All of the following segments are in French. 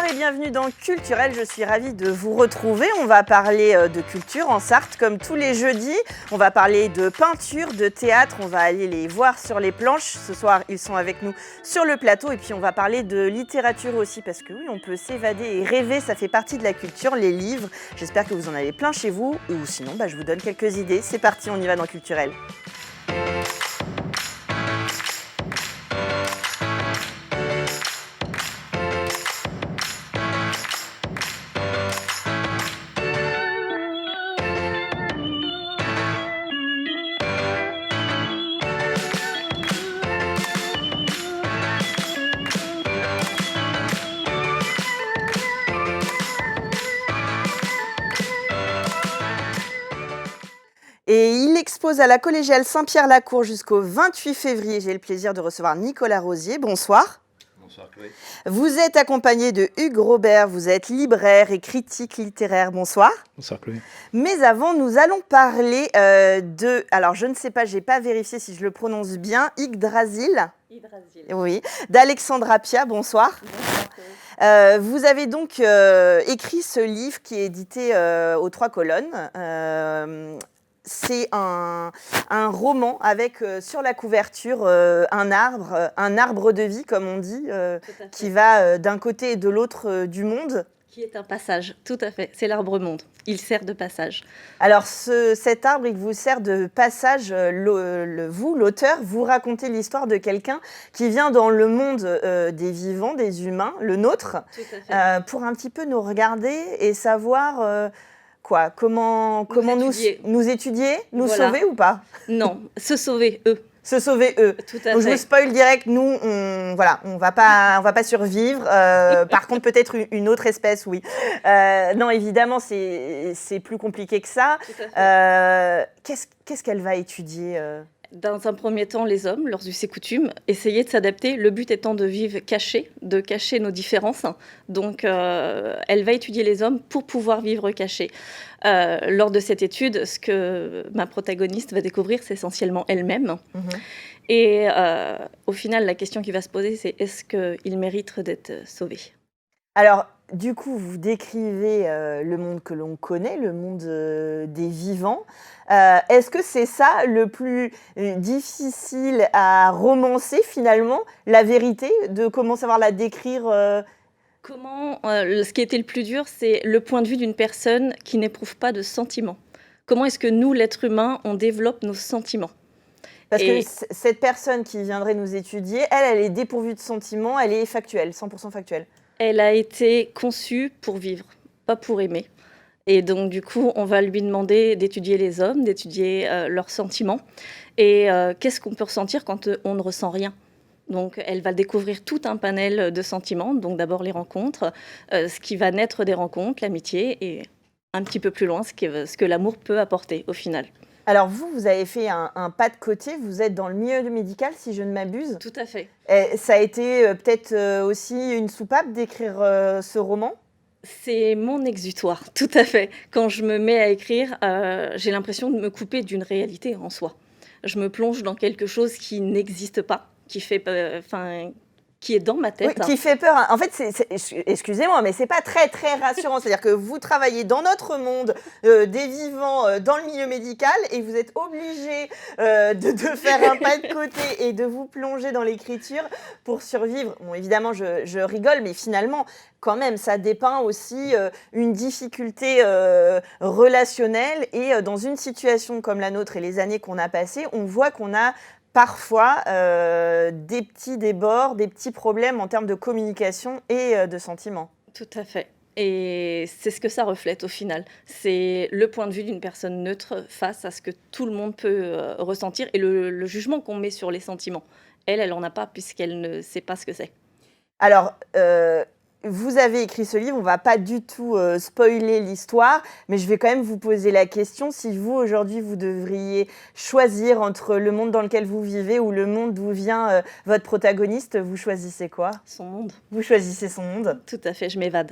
et bienvenue dans Culturel, je suis ravie de vous retrouver. On va parler de culture en Sarthe comme tous les jeudis. On va parler de peinture, de théâtre, on va aller les voir sur les planches. Ce soir, ils sont avec nous sur le plateau et puis on va parler de littérature aussi parce que oui, on peut s'évader et rêver, ça fait partie de la culture, les livres. J'espère que vous en avez plein chez vous ou sinon je vous donne quelques idées. C'est parti, on y va dans Culturel. Et il expose à la collégiale Saint-Pierre-la-Cour jusqu'au 28 février. J'ai le plaisir de recevoir Nicolas Rosier. Bonsoir. Bonsoir Chloé. Vous êtes accompagné de Hugues Robert, vous êtes libraire et critique littéraire. Bonsoir. Bonsoir Chloé. Mais avant, nous allons parler alors je ne sais pas, je n'ai pas vérifié si je le prononce bien, Yggdrasil. Oui, d'Alexandra Pia. Bonsoir. Bonsoir. Vous avez donc écrit ce livre qui est édité aux 3 colonnes. C'est un roman avec sur la couverture un arbre de vie, comme on dit, qui va d'un côté et de l'autre du monde. Qui est un passage, tout à fait. C'est l'arbre monde. Il sert de passage. Alors, cet arbre, il vous sert de passage. Vous, l'auteur, vous racontez l'histoire de quelqu'un qui vient dans le monde des vivants, des humains, le nôtre, pour un petit peu nous regarder et savoir... Comment nous étudier, nous sauver ou pas? Non, se sauver eux. Se sauver eux. Tout à fait. Donc, je vous spoil direct, nous, on va pas survivre. Par contre, peut-être une autre espèce, oui. Non, évidemment, c'est plus compliqué que ça. Qu'est-ce qu'elle va étudier Dans un premier temps, les hommes, leurs us et coutumes, essayer de s'adapter, le but étant de vivre cachés, de cacher nos différences. Donc, elle va étudier les hommes pour pouvoir vivre cachés. Lors de cette étude, ce que ma protagoniste va découvrir, c'est essentiellement elle-même. Et au final, la question qui va se poser, c'est est-ce qu'il mérite d'être sauvé? Alors, du coup, vous décrivez le monde que l'on connaît, le monde des vivants. Est-ce que c'est ça le plus difficile à romancer finalement, la vérité, de comment savoir la décrire Ce qui était le plus dur, c'est le point de vue d'une personne qui n'éprouve pas de sentiments. Comment est-ce que nous, l'être humain, on développe nos sentiments? Parce que cette personne qui viendrait nous étudier, elle est dépourvue de sentiments, elle est factuelle, 100% factuelle. Elle a été conçue pour vivre, pas pour aimer. Et donc, du coup, on va lui demander d'étudier les hommes, d'étudier leurs sentiments. Et qu'est-ce qu'on peut ressentir quand on ne ressent rien? Donc, elle va découvrir tout un panel de sentiments. Donc, d'abord, les rencontres, ce qui va naître des rencontres, l'amitié, et un petit peu plus loin, ce que l'amour peut apporter au final. Alors, vous avez fait un pas de côté, vous êtes dans le milieu médical, si je ne m'abuse. Tout à fait. Et ça a été peut-être aussi une soupape d'écrire ce roman? C'est mon exutoire, tout à fait. Quand je me mets à écrire, j'ai l'impression de me couper d'une réalité en soi. Je me plonge dans quelque chose qui n'existe pas, qui est dans ma tête. Oui, qui fait peur. En fait, excusez-moi, mais c'est pas très très rassurant. C'est-à-dire que vous travaillez dans notre monde des vivants, dans le milieu médical, et vous êtes obligé de faire un pas de côté et de vous plonger dans l'écriture pour survivre. Bon, évidemment, je rigole, mais finalement, quand même, ça dépeint aussi une difficulté relationnelle. Et dans une situation comme la nôtre et les années qu'on a passées, on voit qu'on a parfois des petits débords, des petits problèmes en termes de communication et de sentiments. Tout à fait. Et c'est ce que ça reflète au final. C'est le point de vue d'une personne neutre face à ce que tout le monde peut ressentir et le jugement qu'on met sur les sentiments. Elle n'en a pas puisqu'elle ne sait pas ce que c'est. Alors, vous avez écrit ce livre, on ne va pas du tout spoiler l'histoire, mais je vais quand même vous poser la question. Si vous, aujourd'hui, vous devriez choisir entre le monde dans lequel vous vivez ou le monde d'où vient votre protagoniste, vous choisissez quoi? Son monde. Vous choisissez son monde? Tout à fait, je m'évade.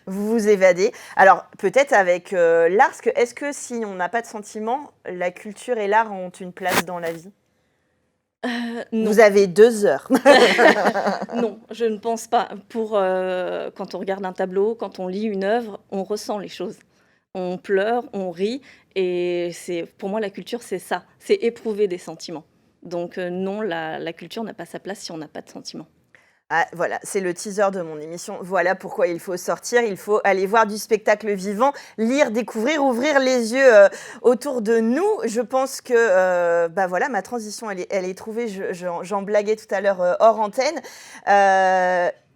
Vous vous évadez. Alors, peut-être avec l'art, est-ce que si on n'a pas de sentiments, la culture et l'art ont une place dans la vie? Non. Vous avez 2 heures. Non, je ne pense pas. Quand on regarde un tableau, quand on lit une œuvre, on ressent les choses. On pleure, on rit et pour moi, la culture, c'est ça, c'est éprouver des sentiments. Donc non, la culture n'a pas sa place si on n'a pas de sentiments. Ah, voilà, c'est le teaser de mon émission. Voilà pourquoi il faut sortir, il faut aller voir du spectacle vivant, lire, découvrir, ouvrir les yeux autour de nous. Je pense que bah voilà, ma transition, elle est trouvée. J'en blaguais tout à l'heure hors antenne.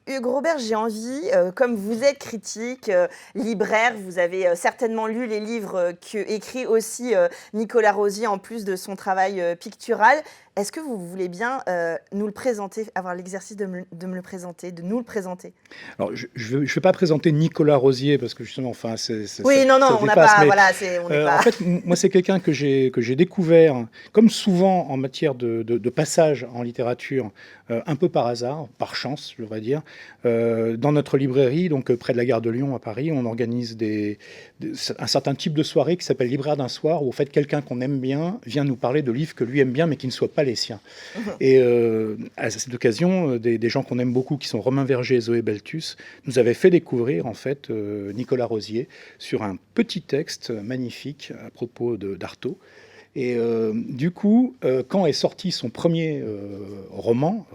Hugues Robert, j'ai envie, comme vous êtes critique, libraire, vous avez certainement lu les livres écrit aussi Nicolas Rosier en plus de son travail pictural. Est-ce que vous voulez bien nous le présenter, avoir l'exercice de me le présenter, de nous le présenter? Alors, je vais pas présenter Nicolas Rosier parce que justement, enfin, Oui, non, ça non, on n'a dépasse. pas, Mais voilà, on n'est pas. en fait, moi, c'est quelqu'un que j'ai découvert, comme souvent en matière de passage en littérature, un peu par hasard, par chance, je devrais dire. Dans notre librairie, donc près de la gare de Lyon à Paris, on organise un certain type de soirée qui s'appelle Libraire d'un soir, où en fait quelqu'un qu'on aime bien vient nous parler de livres que lui aime bien, mais qui ne soient pas les siens. Et à cette occasion, des gens qu'on aime beaucoup, qui sont Romain Verger et Zoé Beltus, nous avaient fait découvrir en fait Nicolas Rosier sur un petit texte magnifique à propos d'Artaud. Et du coup, quand est sorti son premier roman,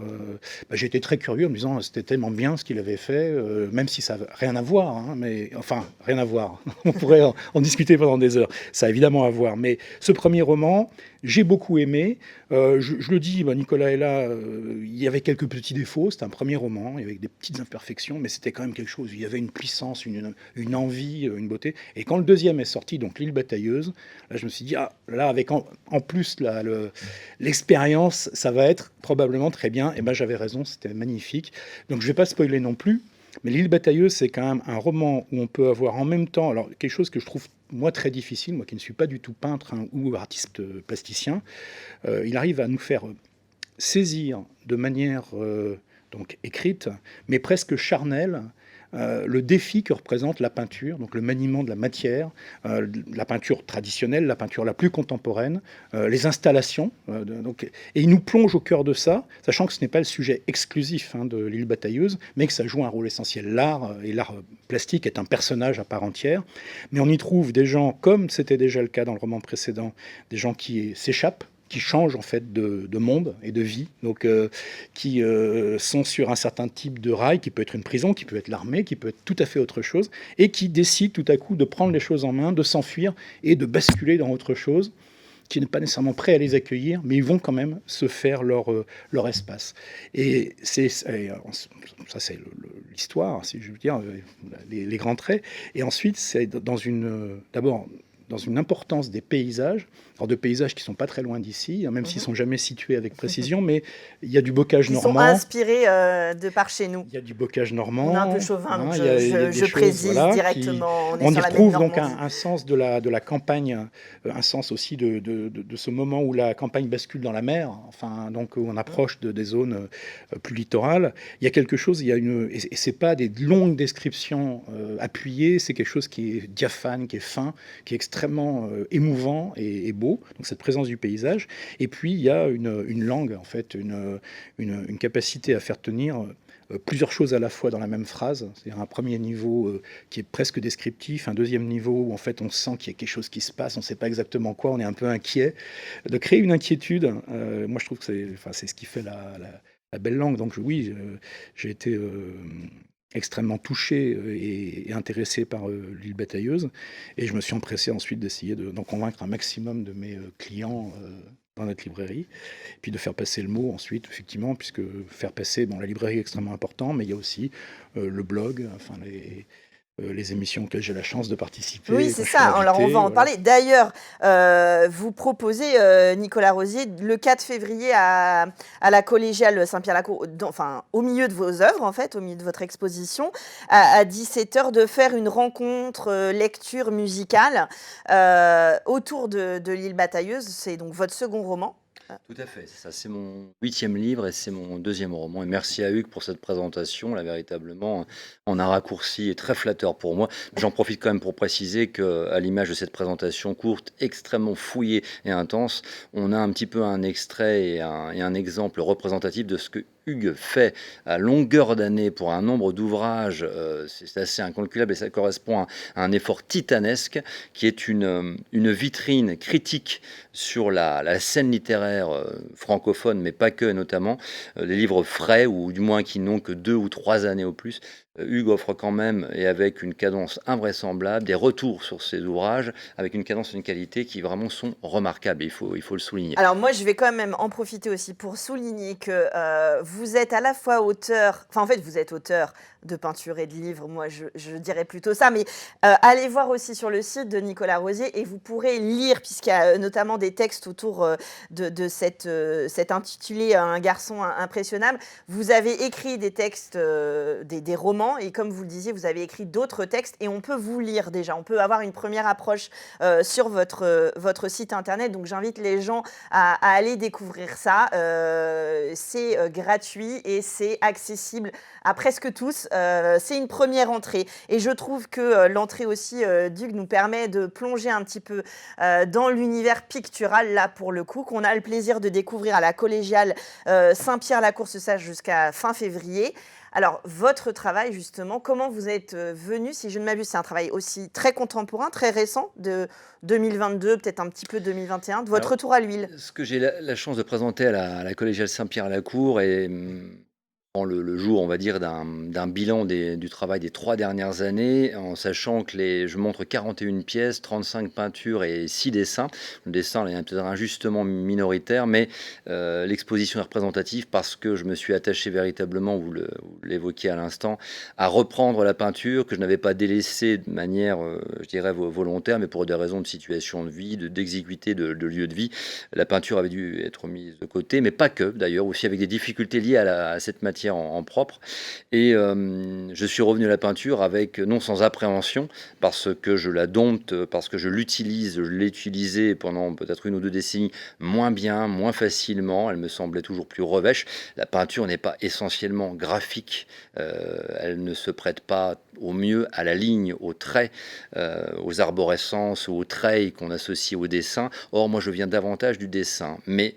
bah, j'ai été très curieux en me disant c'était tellement bien ce qu'il avait fait, même si ça n'a rien à voir, hein, mais enfin rien à voir. On pourrait en discuter pendant des heures. Ça a évidemment à voir. Mais ce premier roman, j'ai beaucoup aimé. Je le dis, bah, Nicolas est là. Il y avait quelques petits défauts. C'était un premier roman, il y avait des petites imperfections, mais c'était quand même quelque chose. Il y avait une puissance, une envie, une beauté. Et quand le deuxième est sorti, donc L'île batailleuse, là je me suis dit ah là avec en plus l'expérience, ça va être probablement très bien. Et ben j'avais raison, c'était magnifique. Donc je vais pas spoiler non plus. Mais L'île batailleuse, c'est quand même un roman où on peut avoir en même temps, alors quelque chose que je trouve moi très difficile, moi qui ne suis pas du tout peintre hein, ou artiste plasticien, il arrive à nous faire saisir de manière donc écrite, mais presque charnelle, le défi que représente la peinture, donc le maniement de la matière, la peinture traditionnelle, la peinture la plus contemporaine, les installations. Et il nous plonge au cœur de ça, sachant que ce n'est pas le sujet exclusif hein, de L'île batailleuse, mais que ça joue un rôle essentiel. L'art, et l'art plastique est un personnage à part entière, mais on y trouve des gens, comme c'était déjà le cas dans le roman précédent, des gens qui s'échappent, qui changent en fait de monde et de vie, donc qui sont sur un certain type de rail, qui peut être une prison, qui peut être l'armée, qui peut être tout à fait autre chose, et qui décident tout à coup de prendre les choses en main, de s'enfuir et de basculer dans autre chose, qui n'est pas nécessairement prêt à les accueillir, mais ils vont quand même se faire leur espace. Et ça c'est l'histoire, si je veux dire, les grands traits. Et ensuite, c'est d'abord dans une importance des paysages, alors de paysages qui ne sont pas très loin d'ici, même s'ils ne sont jamais situés avec précision, mais il y a du bocage normand. Ils sont inspirés de par chez nous. Il y a du bocage normand. On est un peu chauvin, donc je précise voilà, directement. On y retrouve donc un sens de la campagne, un sens aussi de ce moment où la campagne bascule dans la mer, enfin, donc où on approche des zones plus littorales. Il y a quelque chose, et ce n'est pas des longues descriptions appuyées, c'est quelque chose qui est diaphane, qui est fin, qui est extrêmement émouvant et beau. Donc cette présence du paysage. Et puis il y a une langue, en fait, une capacité à faire tenir plusieurs choses à la fois dans la même phrase. C'est-à-dire un premier niveau qui est presque descriptif, un deuxième niveau où en fait on sent qu'il y a quelque chose qui se passe, on ne sait pas exactement quoi, on est un peu inquiet. De créer une inquiétude, moi je trouve que c'est ce qui fait la belle langue. Donc oui, j'ai été extrêmement touché et intéressé par L'île batailleuse, et je me suis empressé ensuite d'essayer d'en convaincre un maximum de mes clients dans notre librairie, et puis de faire passer le mot ensuite, effectivement, puisque faire passer, bon, la librairie est extrêmement important, mais il y a aussi le blog, enfin les émissions auxquelles j'ai la chance de participer. Oui, c'est ça. Alors, on va en parler. D'ailleurs, vous proposez, Nicolas Rosier, le 4 février à la collégiale Saint-Pierre-la-Cour, enfin, au milieu de vos œuvres, en fait, au milieu de votre exposition, à 17h, de faire une rencontre lecture musicale autour de L'île batailleuse. C'est donc votre second roman. Tout à fait, c'est ça. C'est mon 8e livre et c'est mon 2e roman. Et merci à Hugues pour cette présentation. Là, véritablement, en un raccourci très flatteur pour moi. J'en profite quand même pour préciser qu'à l'image de cette présentation courte, extrêmement fouillée et intense, on a un petit peu un extrait et un exemple représentatif de ce que Hugues fait à longueur d'année pour un nombre d'ouvrages. C'est assez incalculable et ça correspond à un effort titanesque qui est une vitrine critique sur la scène littéraire francophone, mais pas que, notamment des livres frais, ou du moins qui n'ont que 2 ou 3 années au plus. Hugues offre quand même, et avec une cadence invraisemblable, des retours sur ses ouvrages, avec une cadence et une qualité qui vraiment sont remarquables, et il faut le souligner. Alors moi, je vais quand même en profiter aussi pour souligner que vous êtes à la fois auteur, enfin en fait vous êtes auteur de peinture et de livres, moi je dirais plutôt ça, mais allez voir aussi sur le site de Nicolas Rosier et vous pourrez lire, puisqu'il y a notamment des textes autour de cet intitulé Un garçon impressionnable. Vous avez écrit des textes, des romans, et comme vous le disiez, vous avez écrit d'autres textes, et on peut vous lire déjà, on peut avoir une première approche sur votre site internet, donc j'invite les gens à aller découvrir ça. C'est gratuit et c'est accessible à presque tous. C'est une première entrée. Et je trouve que l'entrée aussi d'Hugues nous permet de plonger un petit peu dans l'univers pictural, là pour le coup, qu'on a le plaisir de découvrir à la collégiale Saint-Pierre-la-Course-Sage jusqu'à fin février. Alors, votre travail, justement, comment vous êtes venu, si je ne m'abuse, c'est un travail aussi très contemporain, très récent, de 2022, peut-être un petit peu 2021, de votre Alors, retour à l'huile. ce que j'ai la chance de présenter à la collégiale Saint-Pierre-à-la-Cour et prend le jour, on va dire, d'un bilan du travail des 3 dernières années, en sachant que je montre 41 pièces, 35 peintures et 6 dessins. Le dessin, là, il y a peut-être un ajustement minoritaire, mais l'exposition est représentative parce que je me suis attaché véritablement, vous l'évoquiez à l'instant, à reprendre la peinture que je n'avais pas délaissée de manière, je dirais, volontaire, mais pour des raisons de situation de vie, d'exiguïté de lieu de vie. La peinture avait dû être mise de côté, mais pas que, d'ailleurs, aussi avec des difficultés liées à cette matière en propre. Et je suis revenu à la peinture avec, non sans appréhension, parce que je la dompte, parce que je l'ai utilisée pendant peut-être 1 ou 2 décennies moins bien, moins facilement. Elle me semblait toujours plus revêche. La peinture n'est pas essentiellement graphique. Elle ne se prête pas au mieux à la ligne, aux traits, aux arborescences ou aux traits qu'on associe au dessin. Or, moi, je viens davantage du dessin, mais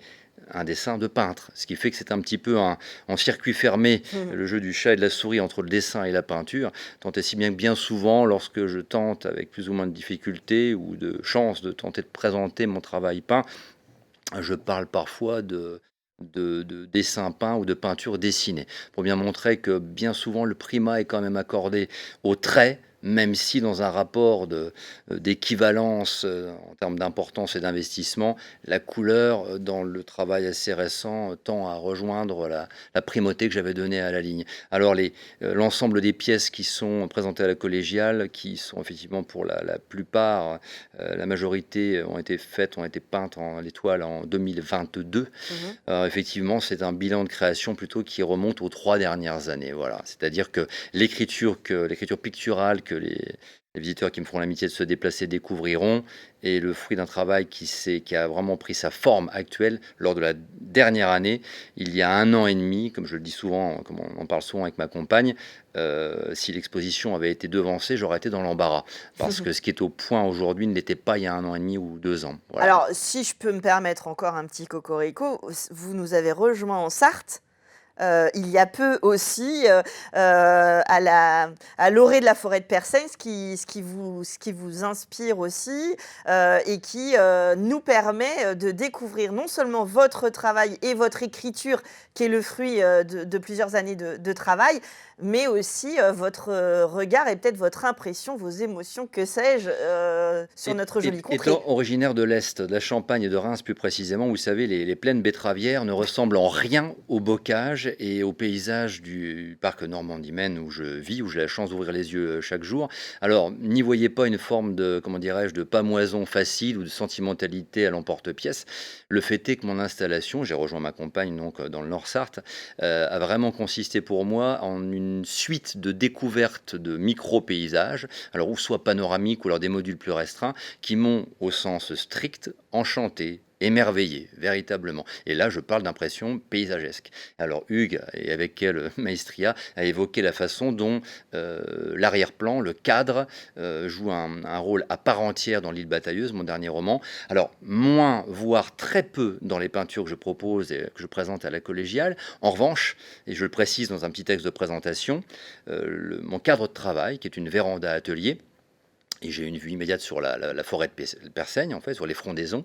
un dessin de peintre, ce qui fait que c'est un petit peu en circuit fermé, le jeu du chat et de la souris entre le dessin et la peinture, tant et si bien que bien souvent, lorsque je tente avec plus ou moins de difficulté ou de chance de tenter de présenter mon travail peint, je parle parfois de dessin peint ou de peinture dessinée, pour bien montrer que bien souvent le primat est quand même accordé au trait, même si dans un rapport d'équivalence en termes d'importance et d'investissement, la couleur dans le travail assez récent tend à rejoindre la primauté que j'avais donnée à la ligne. Alors l'ensemble des pièces qui sont présentées à la collégiale, qui sont effectivement pour la plupart, la majorité ont été peintes à l'étoile en 2022. Alors, effectivement, c'est un bilan de création plutôt qui remonte aux 3 dernières années. Voilà. C'est-à-dire que l'écriture picturale que les visiteurs qui me feront l'amitié de se déplacer découvriront est le fruit d'un travail qui a vraiment pris sa forme actuelle lors de la dernière année. Il y a 1 an et demi, comme je le dis souvent, comme on en parle souvent avec ma compagne, si l'exposition avait été devancée, j'aurais été dans l'embarras. Parce que ce qui est au point aujourd'hui ne l'était pas il y a 1 an et demi ou 2 ans. Voilà. Alors, si je peux me permettre encore un petit cocorico, vous nous avez rejoint en Sarthe. Il y a peu aussi à l'orée de la forêt de Persaigne, ce qui vous inspire aussi et qui nous permet de découvrir non seulement votre travail et votre écriture, qui est le fruit de plusieurs années de travail, mais aussi votre regard et peut-être votre impression, vos émotions, que sais-je, sur notre jolie contrée. Étant originaire de l'Est, de la Champagne et de Reims plus précisément, vous savez, les plaines betteravières ne ressemblent en rien au bocage et au paysage du parc Normandie-Maine où je vis, où j'ai la chance d'ouvrir les yeux chaque jour. Alors, n'y voyez pas une forme de, comment dirais-je, de pamoison facile ou de sentimentalité à l'emporte-pièce. Le fait est que mon installation, j'ai rejoint ma compagne donc dans le Nord-Sarthe, a vraiment consisté pour moi en une suite de découvertes de micro-paysages, alors ou soit panoramiques ou alors des modules plus restreints, qui m'ont, au sens strict, enchanté, émerveillé, véritablement. Et là, je parle d'impression paysagesque. Alors Hugues, et avec quelle maestria, a évoqué la façon dont l'arrière-plan, le cadre, joue un rôle à part entière dans L'île batailleuse, mon dernier roman. Alors, moins, voire très peu dans les peintures que je propose et que je présente à la collégiale. En revanche, et je le précise dans un petit texte de présentation, mon cadre de travail, qui est une véranda atelier, et j'ai une vue immédiate sur la forêt de Persaigne, en fait, sur les frondaisons,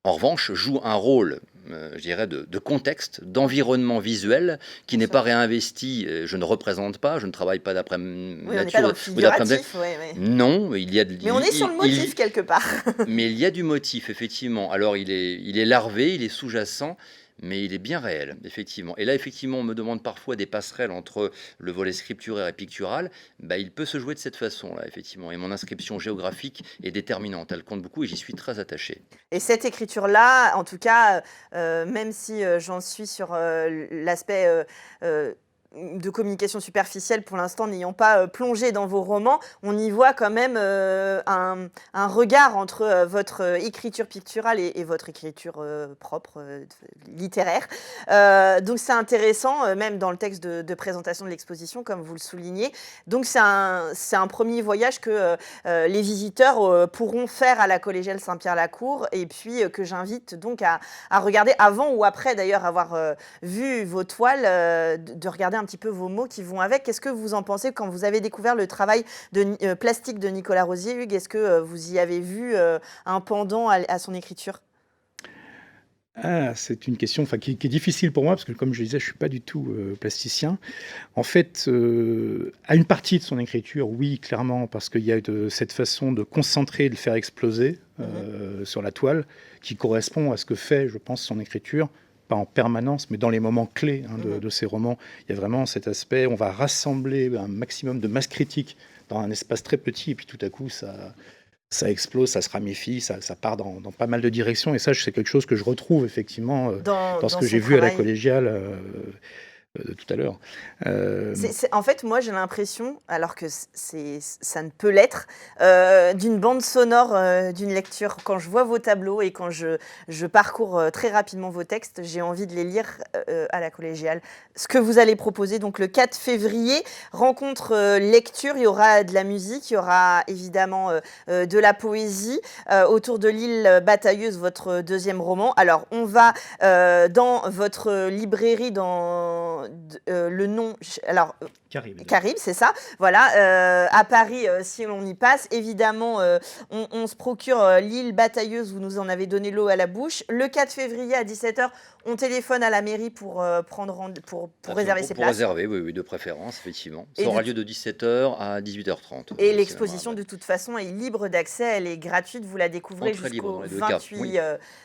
en revanche, joue un rôle, je dirais, de contexte, d'environnement visuel qui n'est pas réinvesti. Je ne représente pas, je ne travaille pas d'après Oui, on n'est pas nature dans le ou d'après. figuratif, ouais. Non, il y a. Mais on est sur le motif quelque part. Mais il y a du motif, effectivement. Alors, il est larvé, il est sous-jacent, mais il est bien réel, effectivement. Et là, effectivement, on me demande parfois des passerelles entre le volet scripturaire et pictural. Bah, il peut se jouer de cette façon-là, effectivement. Et mon inscription géographique est déterminante. Elle compte beaucoup et j'y suis très attaché. Et cette écriture-là, en tout cas, même si j'en suis sur l'aspect de communication superficielle pour l'instant, n'ayant pas plongé dans vos romans, on y voit quand même un regard entre votre écriture picturale et votre écriture propre, littéraire. Donc c'est intéressant, même dans le texte de présentation de l'exposition, comme vous le soulignez. Donc c'est un premier voyage que les visiteurs pourront faire à la collégiale Saint-Pierre-la-Cour, et puis que j'invite donc à regarder avant ou après d'ailleurs avoir vu vos toiles, de regarder un petit peu vos mots qui vont avec. Qu'est-ce que vous en pensez quand vous avez découvert le travail plastique de Nicolas Rosier, Hugues? Est-ce que vous y avez vu un pendant à son écriture? C'est une question qui est difficile pour moi parce que, comme je disais, je ne suis pas du tout plasticien. En fait, à une partie de son écriture, oui, clairement, parce qu'il y a cette façon de concentrer, de le faire exploser sur la toile, qui correspond à ce que fait, je pense, son écriture. Pas en permanence, mais dans les moments clés de ces romans. Il y a vraiment cet aspect, on va rassembler un maximum de masse critique dans un espace très petit, et puis tout à coup, ça explose, ça se ramifie, ça part dans pas mal de directions. Et ça, c'est quelque chose que je retrouve effectivement dans ce que j'ai vu à la collégiale tout à l'heure. En fait, moi, j'ai l'impression, alors que ça ne peut l'être, d'une bande sonore, d'une lecture. Quand je vois vos tableaux et quand je parcours très rapidement vos textes, j'ai envie de les lire à la collégiale. Ce que vous allez proposer, donc le 4 février, rencontre lecture, il y aura de la musique, il y aura évidemment de la poésie autour de L'île batailleuse, votre deuxième roman. Alors, on va dans votre librairie, dans le nom, alors Carib, c'est ça. Voilà, à Paris, si on y passe, évidemment, on se procure L'île batailleuse. Vous nous en avez donné l'eau à la bouche. Le 4 février à 17h, on téléphone à la mairie pour réserver ses places. Pour réserver, oui, de préférence, effectivement. Ça aura lieu de 17h à 18h30. Et l'exposition, de toute façon, est libre d'accès. Elle est gratuite. Vous la découvrez jusqu'au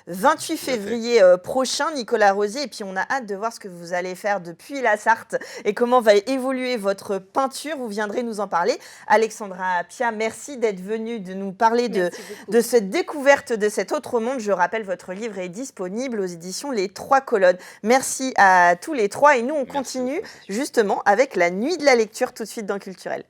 28 février prochain, Nicolas Rosier. Et puis, on a hâte de voir ce que vous allez faire depuis la Sarthe et comment va évoluer votre peinture. Vous viendrez nous en parler. Alexandra Pia, merci d'être venue de nous parler de cette découverte de cet autre monde. Je rappelle, votre livre est disponible aux éditions Les Trois Colonnes. Merci à tous les trois. Et nous, on continue justement avec la nuit de la lecture tout de suite dans Culturel.